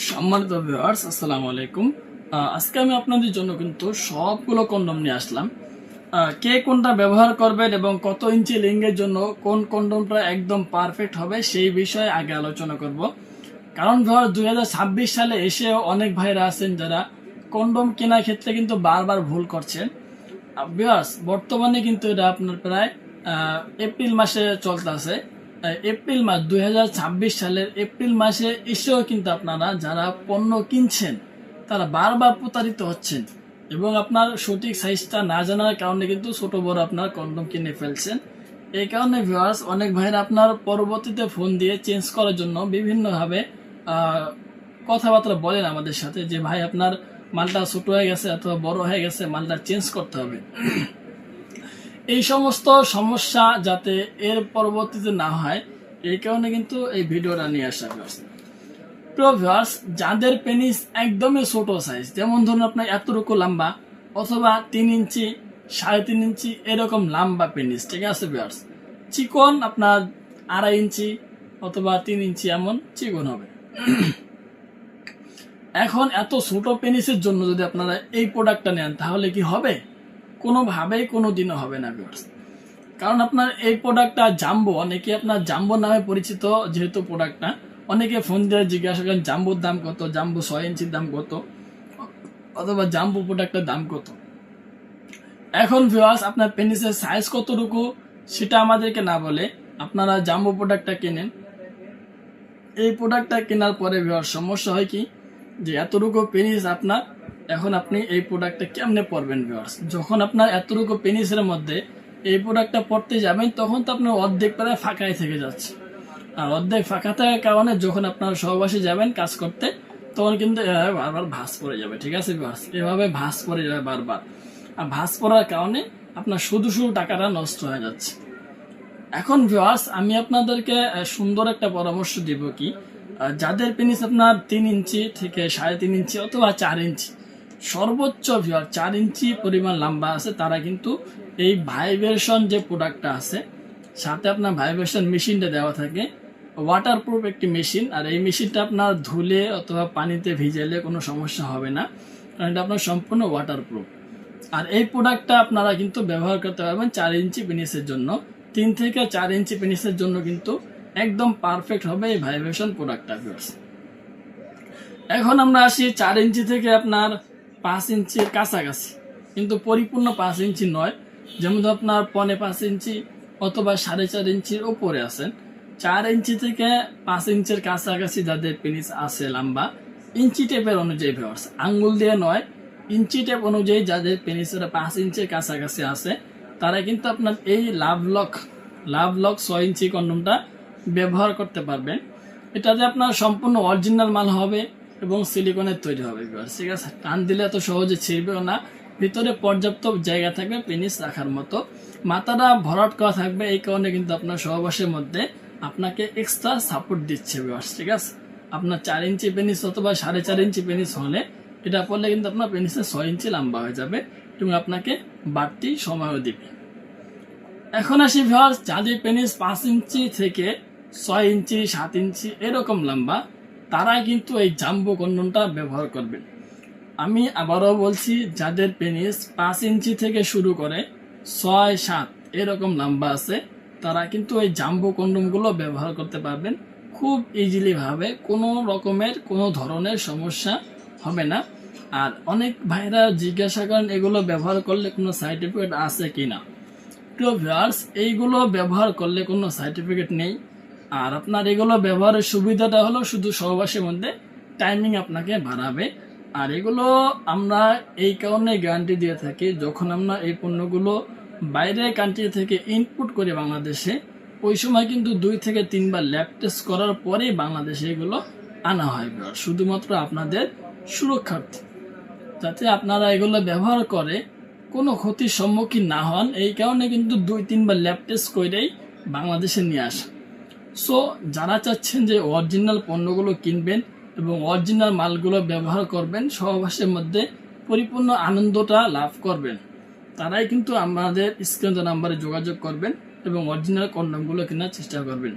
সম্মানিত ভিউয়ার্স, আসসালামু আলাইকুম। আজকে আমি আপনাদের জন্য কিন্তু সবগুলো কন্ডম নিয়ে আসলাম। কে কোনটা ব্যবহার করবেন এবং কত ইঞ্চি লিঙ্গের জন্য কোন কন্ডমটা একদম পারফেক্ট হবে সেই বিষয়ে আগে আলোচনা করব। কারণ ভিউয়ার্স, 2026 সালে এসেও অনেক ভাইরা আছেন যারা কন্ডম কেনার ক্ষেত্রে কিন্তু বারবার ভুল করছেন। ভিউয়ার্স, বর্তমানে কিন্তু এটা আপনার প্রায় এপ্রিল মাসে চলতেছে। এপ্রিল মাস 2026 সালের এপ্রিল মাসে এসেও কিন্তু আপনারা যারা পণ্য কিনছেন তারা বারবার প্রতারিত হচ্ছেন এবং আপনার সঠিক সাইজটা না জানার কারণে কিন্তু ছোট বড় আপনার কন্ডম কিনে ফেলছেন। এই কারণে ভিউয়ার্স, অনেক ভাইরা আপনার পরবর্তীতে ফোন দিয়ে চেঞ্জ করার জন্য বিভিন্নভাবে কথাবার্তা বলেন আমাদের সাথে যে ভাই আপনার মালটা ছোট হয়ে গেছে অথবা বড় হয়ে গেছে, মালটা চেঞ্জ করতে হবে। এই সমস্ত সমস্যা যাতে এর পরবর্তীতে না হয় এই কারণে কিন্তু এই ভিডিওটা নিয়ে আসা হয়েছে। প্রিয় ভিউয়ার্স, যাদের পেনিস একদমই ছোট সাইজ, যেমন ধরুন আপনার এতটুকু লম্বা অথবা 3 ইঞ্চি 3.5 ইঞ্চি এরকম লম্বা পেনিস, ঠিক আছে ভিউয়ার্স, চিকন আপনার 2.5 ইঞ্চি অথবা 3 ইঞ্চি এমন চিকন হবে। এখন এত ছোট পেনিসের জন্য যদি আপনারা এই প্রোডাক্টটা নেন তাহলে কি হবে? কোনোভাবেই কোনোদিনও হবে না ভিউয়ার্স। কারণ আপনার এই প্রোডাক্টটা জাম্বো, অনেকে আপনার জাম্বো নামে পরিচিত যেহেতু প্রোডাক্টটা, অনেকে ফোন দিয়ে জিজ্ঞাসা করেন জাম্বোর দাম কত, জাম্বো 6 ইঞ্চির দাম কত, অথবা জাম্বো প্রোডাক্টের দাম কত। এখন ভিউয়ার্স, আপনার পেনিসের সাইজ কতটুকু সেটা আমাদেরকে না বলে আপনারা জাম্বো প্রোডাক্টটা কেনেন। এই প্রোডাক্টটা কেনার পরে ভিউয়ার্স সমস্যা হয় কি, যে এতটুকু পেনিস আপনার, এখন আপনি এই প্রোডাক্টটা কেমনে পরবেন ভিউয়ার্স? যখন আপনার এতটুকু পেনিসের মধ্যে এই প্রোডাক্টটা পড়তে যাবেন তখন তো আপনার অর্ধেক প্রায় ফাঁকাই থেকে যাচ্ছে। আর অর্ধেক ফাঁকা থাকার কারণে যখন আপনার সহবাসে যাবেন কাজ করতে তখন কিন্তু বারবার ভাঁজ পড়ে যাবে, ঠিক আছে ভিউয়ার্স? এভাবে ভাঁজ পড়ে যাবে বারবার। আর ভাঁজ পড়ার কারণে আপনার শুধু শুধু টাকাটা নষ্ট হয়ে যাচ্ছে। এখন ভিউয়ার্স, আমি আপনাদেরকে সুন্দর একটা পরামর্শ দিব কি, যাদের পেনিস আপনার 3 ইঞ্চি থেকে 3.5 ইঞ্চি অথবা 4 ইঞ্চি, সর্বোচ্চ ভিউয়ার 4 ইঞ্চি পরিমাণ লম্বা আছে, তারা কিন্তু এই ভাইব্রেশন যে প্রোডাক্টটা আছে সাথে আপনার ভাইব্রেশন মেশিনটা দেওয়া থাকে, ওয়াটারপ্রুফ একটি মেশিন। আর এই মেশিনটা আপনার ধুলে অথবা পানিতে ভিজালে কোনো সমস্যা হবে না, কারণ এটা আপনার সম্পূর্ণ ওয়াটারপ্রুফ। আর এই প্রোডাক্টটা আপনারা কিন্তু ব্যবহার করতে পারবেন 4 ইঞ্চি পেনিসের জন্য। 3 থেকে 4 ইঞ্চি পেনিসের জন্য কিন্তু একদম পারফেক্ট হবে এই ভাইব্রেশন প্রোডাক্টটা। এখন আমরা আসি 4 ইঞ্চি থেকে আপনার 5 ইঞ্চির কাছাকাছি, কিন্তু পরিপূর্ণ 5 ইঞ্চি নয়। যেমন আপনার 5.5 ইঞ্চি অথবা 4.5 ইঞ্চির উপরে আছেন। 4 ইঞ্চি থেকে 5 ইঞ্চির কাছাকাছি যাদের পেনিস আছে লম্বা, ইঞ্চি টেপের অনুযায়ী ভিউয়ার্স, আঙ্গুল দিয়ে নয়, ইঞ্চি টেপ অনুযায়ী যাদের পেনিসের 5 ইঞ্চির কাছাকাছি আছে তারা কিন্তু আপনার এই লাভ লক 6 ইঞ্চি কন্ডমটা ব্যবহার করতে পারবেন। এটাতে আপনার সম্পূর্ণ অরিজিনাল মাল হবে এবং সিলিকনের তৈরি হবে ভিউয়ার্স, ঠিক আছে? টান দিলে এত সহজে ছিঁড়বেও না, ভিতরে পর্যাপ্ত জায়গা থাকবে পেনিস রাখার মতো, মাথাটা ভরাট করা থাকবে। এই কারণে কিন্তু আপনার সহবাসের মধ্যে আপনাকে এক্সট্রা সাপোর্ট দিচ্ছে ভিউয়ার্স, ঠিক আছে? আপনার 4 ইঞ্চি পেনিস অথবা 4.5 ইঞ্চি পেনিস হলে এটা পড়লে কিন্তু আপনার পেনিসে 6 ইঞ্চি লম্বা হয়ে যাবে এবং আপনাকে বাড়তি সময়ও দিবে। এখন আসি ভিউয়ার্স, যাদের পেনিস 5 ইঞ্চি থেকে 6 ইঞ্চি 7 ইঞ্চি এরকম লম্বা, তারা কিন্তু এই জাম্বো কন্ডমটা ব্যবহার করবেন। আমি আবারও বলছি, যাদের পেনিস 5 ইঞ্চি থেকে শুরু করে 6-7 এরকম লম্বা আছে তারা কিন্তু এই জাম্বো কন্ডমগুলো ব্যবহার করতে পারবেন খুব ইজিলি ভাবে, কোনো ধরনের সমস্যা হবে না। আর অনেক ভাইরা জিজ্ঞাসা করেন এগুলো ব্যবহার করলে কোনো সার্টিফিকেট আছে কিনা। প্রিয় ভিউয়ার্স, এইগুলো ব্যবহার করলে কোনো সার্টিফিকেট নেই। আর আপনার এগুলো ব্যবহারের সুবিধাটা হলো শুধু সহবাসের মধ্যে টাইমিং আপনাকে বাড়াবে। আর এগুলো আমরা এই কারণে গ্যারান্টি দিয়ে থাকি, যখন আমরা এই পণ্যগুলো বাইরের কান্ট্রি থেকে ইনপুট করি বাংলাদেশে, ওই সময় কিন্তু 2 থেকে 3 বার ল্যাব টেস্ট করার পরেই বাংলাদেশে এগুলো আনা হয় শুধুমাত্র আপনাদের সুরক্ষার্থে, যাতে আপনারা এগুলো ব্যবহার করে কোনো ক্ষতির সম্মুখীন না হন। এই কারণে কিন্তু 2-3 বার ল্যাব টেস্ট করেই বাংলাদেশে নিয়ে আসা। সো যারা চাচ্ছেন যে অরিজিনাল পণ্যগুলো কিনবেন এবং অরিজিনাল মালগুলো ব্যবহার করবেন, সহবাসের মধ্যে পরিপূর্ণ আনন্দটা লাভ করবেন, তারাই কিন্তু আমাদের স্ক্রিন নাম্বারে যোগাযোগ করবেন এবং অরিজিনাল কন্ডমগুলো কেনার চেষ্টা করবেন।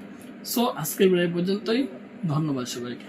সো আজকের ভিডিও পর্যন্তই, ধন্যবাদ সবাইকে।